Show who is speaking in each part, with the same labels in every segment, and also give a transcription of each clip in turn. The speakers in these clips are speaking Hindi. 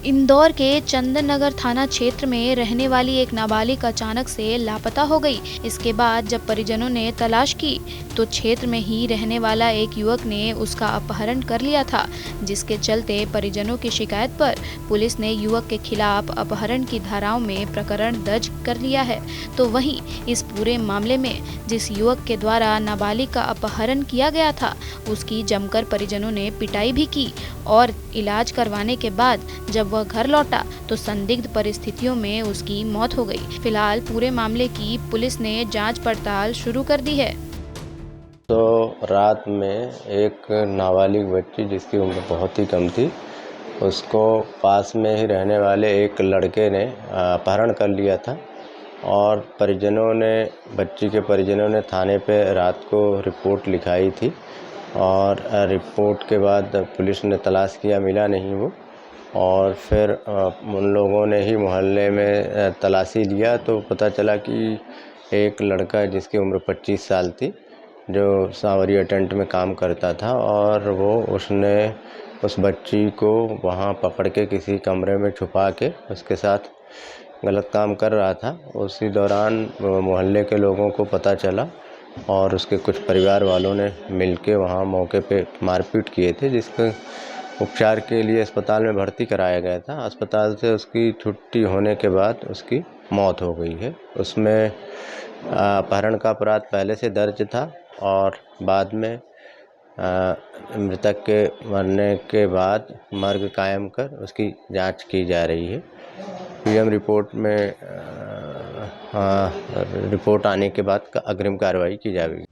Speaker 1: इंदौर के चंदन नगर थाना क्षेत्र में रहने वाली एक नाबालिग अचानक से लापता हो गई। इसके बाद जब परिजनों ने तलाश की तो क्षेत्र में ही रहने वाला एक युवक ने उसका अपहरण कर लिया था, जिसके चलते परिजनों की शिकायत पर पुलिस ने युवक के खिलाफ अपहरण की धाराओं में प्रकरण दर्ज कर लिया है। तो वहीं इस पूरे मामले में जिस युवक के द्वारा नाबालिग का अपहरण किया गया था, उसकी जमकर परिजनों ने पिटाई भी की और इलाज करवाने के बाद जब वह घर लौटा तो संदिग्ध परिस्थितियों में उसकी मौत हो गई। फिलहाल पूरे मामले की पुलिस ने जांच पड़ताल शुरू कर दी है।
Speaker 2: तो रात में एक नाबालिग बच्ची जिसकी उम्र बहुत ही कम थी, उसको पास में ही रहने वाले एक लड़के ने अपहरण कर लिया था और बच्ची के परिजनों ने थाने पे रात को रिपोर्ट लिखाई थी और रिपोर्ट के बाद पुलिस ने तलाश किया, मिला नहीं वो। और फिर उन लोगों ने ही मोहल्ले में तलाशी लिया तो पता चला कि एक लड़का जिसकी उम्र 25 साल थी, जो सांवरिया टेंट में काम करता था और उसने उस बच्ची को वहाँ पकड़ के किसी कमरे में छुपा के उसके साथ गलत काम कर रहा था। उसी दौरान मोहल्ले के लोगों को पता चला और उसके कुछ परिवार वालों ने मिलके वहाँ मौके पे मारपीट किए थे, जिसके उपचार के लिए अस्पताल में भर्ती कराया गया था। अस्पताल से उसकी छुट्टी होने के बाद उसकी मौत हो गई है। उसमें अपहरण का अपराध पहले से दर्ज था और बाद में मृतक के मरने के बाद मर्ग कायम कर उसकी जांच की जा रही है। पीएम रिपोर्ट में रिपोर्ट आने के बाद अग्रिम कार्रवाई की जाएगी।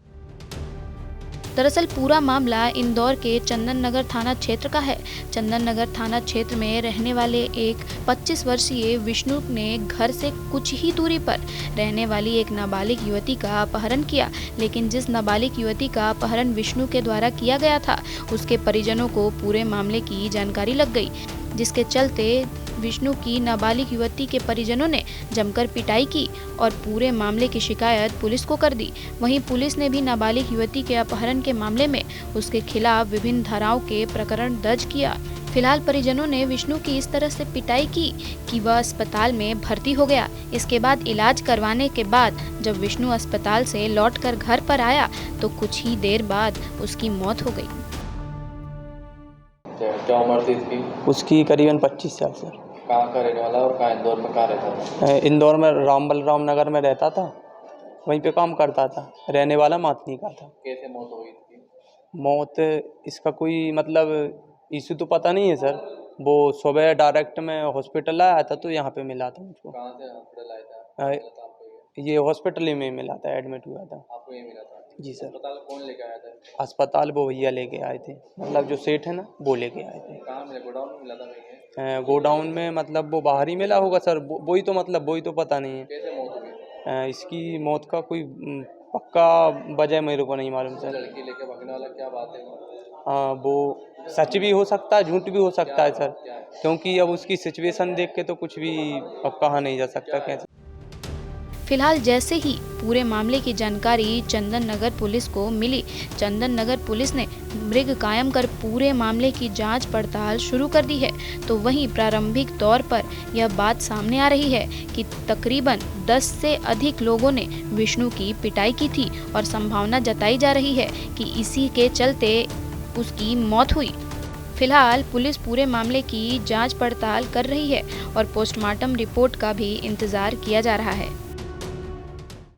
Speaker 1: दरअसल पूरा मामला इंदौर के चंदन नगर थाना क्षेत्र का है। चंदन नगर थाना क्षेत्र में रहने वाले एक 25 वर्षीय विष्णु ने घर से कुछ ही दूरी पर रहने वाली एक नाबालिग युवती का अपहरण किया, लेकिन जिस नाबालिग युवती का अपहरण विष्णु के द्वारा किया गया था, उसके परिजनों को पूरे मामले की जानकारी लग गई, जिसके चलते विष्णु की नाबालिग युवती के परिजनों ने जमकर पिटाई की और पूरे मामले की शिकायत पुलिस को कर दी। वहीं पुलिस ने भी नाबालिग युवती के अपहरण के मामले में उसके खिलाफ विभिन्न धाराओं के प्रकरण दर्ज किया। फिलहाल परिजनों ने विष्णु की इस तरह से पिटाई की कि वह अस्पताल में भर्ती हो गया। इसके बाद इलाज करवाने के बाद जब विष्णु अस्पताल से लौटकर घर पर आया तो कुछ ही देर बाद उसकी मौत हो गई।
Speaker 3: क्या उम्र थी इसकी?
Speaker 4: उसकी करीबन 25 साल सर।
Speaker 3: कहाँ का रहने वाला और कहाँ इंदौर में कहाँ रहता था?
Speaker 4: इंदौर में राम नगर में रहता था, वहीं पे काम करता था। रहने वाला मातनी का था।
Speaker 3: कैसे मौत हुई इसकी?
Speaker 4: मौत इसका कोई मतलब इशू तो पता नहीं है सर। वो सुबह डायरेक्ट में हॉस्पिटल आया था तो यहाँ पे मिला था मुझको।
Speaker 3: कहाँ से हॉस्पिटल आया था?
Speaker 4: ये हॉस्पिटल में मिला था, एडमिट हुआ था।
Speaker 3: आपको ये मिला था?
Speaker 4: जी सर।
Speaker 3: अस्पताल कौन लेके आया था?
Speaker 4: अस्पताल वो भैया लेके आए थे, मतलब जो सेठ है ना, वो लेके आए थे।
Speaker 3: कहाँ मिला? गोडाउन में मिला था भैया?
Speaker 4: गोडाउन में मतलब वो बाहर ही मिला होगा सर। वही तो पता नहीं है।
Speaker 3: कैसे मौत हुई?
Speaker 4: इसकी मौत का कोई पक्का वजह मेरे को नहीं मालूम सर।
Speaker 3: लड़की लेके भागने वाला क्या बात है?
Speaker 4: वो सच भी हो सकता है, झूठ भी हो सकता है सर, क्योंकि अब उसकी सिचुएशन देख के तो कुछ भी अब कहा नहीं जा सकता कैसे।
Speaker 1: फिलहाल जैसे ही पूरे मामले की जानकारी चंदन नगर पुलिस को मिली, चंदन नगर पुलिस ने मृग कायम कर पूरे मामले की जांच पड़ताल शुरू कर दी है। तो वहीं प्रारंभिक तौर पर यह बात सामने आ रही है कि तकरीबन 10 से अधिक लोगों ने विष्णु की पिटाई की थी और संभावना जताई जा रही है कि इसी के चलते उसकी मौत हुई। फिलहाल पुलिस पूरे मामले की जांच पड़ताल कर रही है और पोस्टमार्टम रिपोर्ट का भी इंतजार किया जा रहा है।